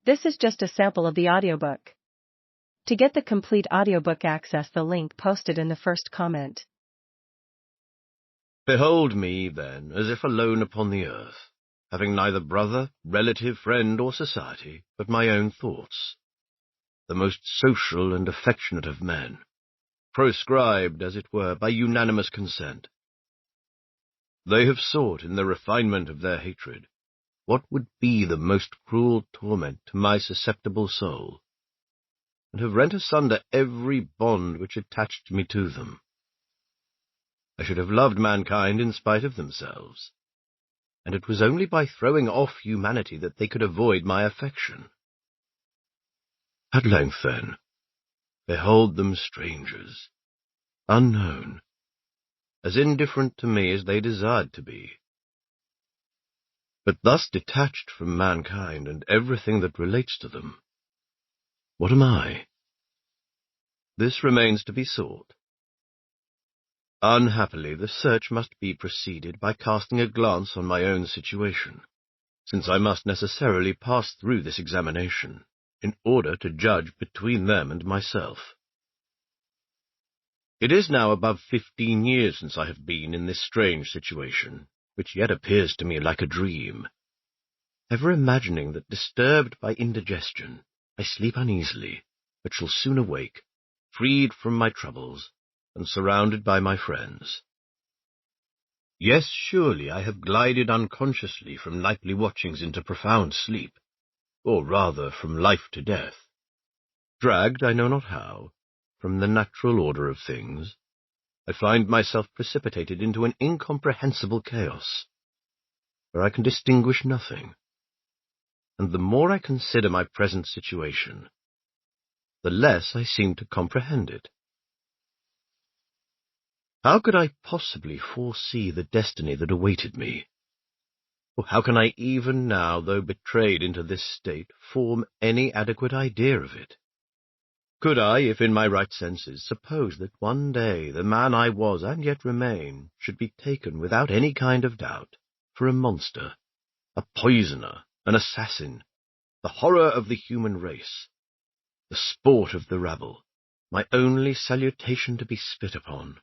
This is just a sample of the audiobook. To get the complete audiobook, access the link posted in the first comment. Behold me, then, as if alone upon the earth, having neither brother, relative, friend, or society, but my own thoughts, the most social and affectionate of men, proscribed, as it were, by unanimous consent. They have sought, in the refinement of their hatred, what would be the most cruel torment to my susceptible soul, and have rent asunder every bond which attached me to them. I should have loved mankind in spite of themselves, and it was only by throwing off humanity that they could avoid my affection. At length, then, behold them strangers, unknown, as indifferent to me as they desired to be. But thus detached from mankind and everything that relates to them, what am I? This remains to be sought. Unhappily, the search must be preceded by casting a glance on my own situation, since I must necessarily pass through this examination in order to judge between them and myself. It is now above 15 years since I have been in this strange situation, which yet appears to me like a dream, ever imagining that, disturbed by indigestion, I sleep uneasily, but shall soon awake, freed from my troubles, and surrounded by my friends. Yes, surely I have glided unconsciously from nightly watchings into profound sleep, or rather from life to death, dragged, I know not how, from the natural order of things. I find myself precipitated into an incomprehensible chaos, where I can distinguish nothing, and the more I consider my present situation, the less I seem to comprehend it. How could I possibly foresee the destiny that awaited me? Or how can I even now, though betrayed into this state, form any adequate idea of it? Could I, if in my right senses, suppose that one day the man I was and yet remain should be taken without any kind of doubt for a monster, a poisoner, an assassin, the horror of the human race, the sport of the rabble, my only salutation to be spit upon,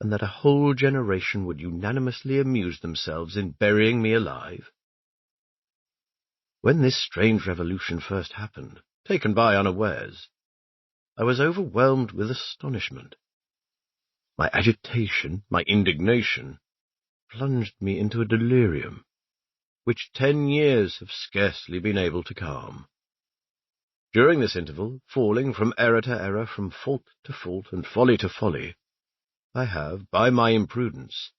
and that a whole generation would unanimously amuse themselves in burying me alive? When this strange revolution first happened, taken by unawares, I was overwhelmed with astonishment. My agitation, my indignation, plunged me into a delirium, which 10 years have scarcely been able to calm. During this interval, falling from error to error, from fault to fault, and folly to folly, I have, by my imprudence,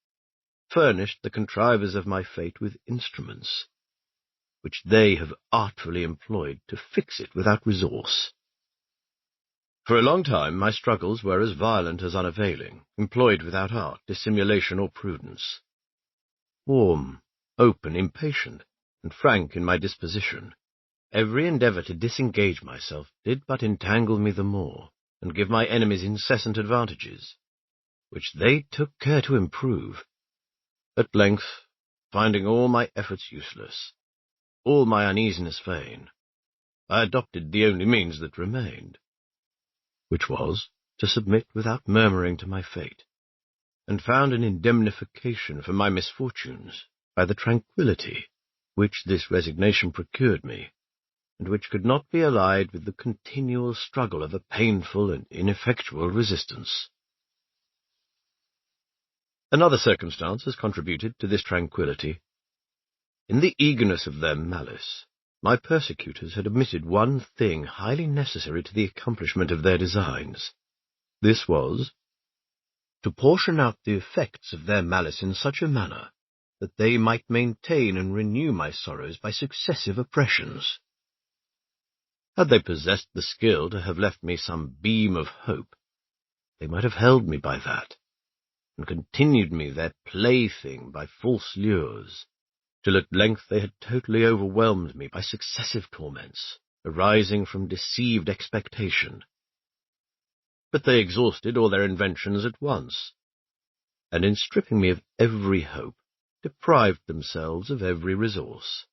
furnished the contrivers of my fate with instruments, which they have artfully employed to fix it without resource. For a long time my struggles were as violent as unavailing, employed without art, dissimulation, or prudence. Warm, open, impatient, and frank in my disposition, every endeavour to disengage myself did but entangle me the more, and give my enemies incessant advantages, which they took care to improve. At length, finding all my efforts useless, all my uneasiness vain, I adopted the only means that remained, which was to submit without murmuring to my fate, and found an indemnification for my misfortunes by the tranquillity which this resignation procured me, and which could not be allied with the continual struggle of a painful and ineffectual resistance. Another circumstance has contributed to this tranquillity. In the eagerness of their malice, my persecutors had omitted one thing highly necessary to the accomplishment of their designs. This was, to portion out the effects of their malice in such a manner that they might maintain and renew my sorrows by successive oppressions. Had they possessed the skill to have left me some beam of hope, they might have held me by that, and continued me their plaything by false lures, till at length they had totally overwhelmed me by successive torments, arising from deceived expectation. But they exhausted all their inventions at once, and in stripping me of every hope, deprived themselves of every resource.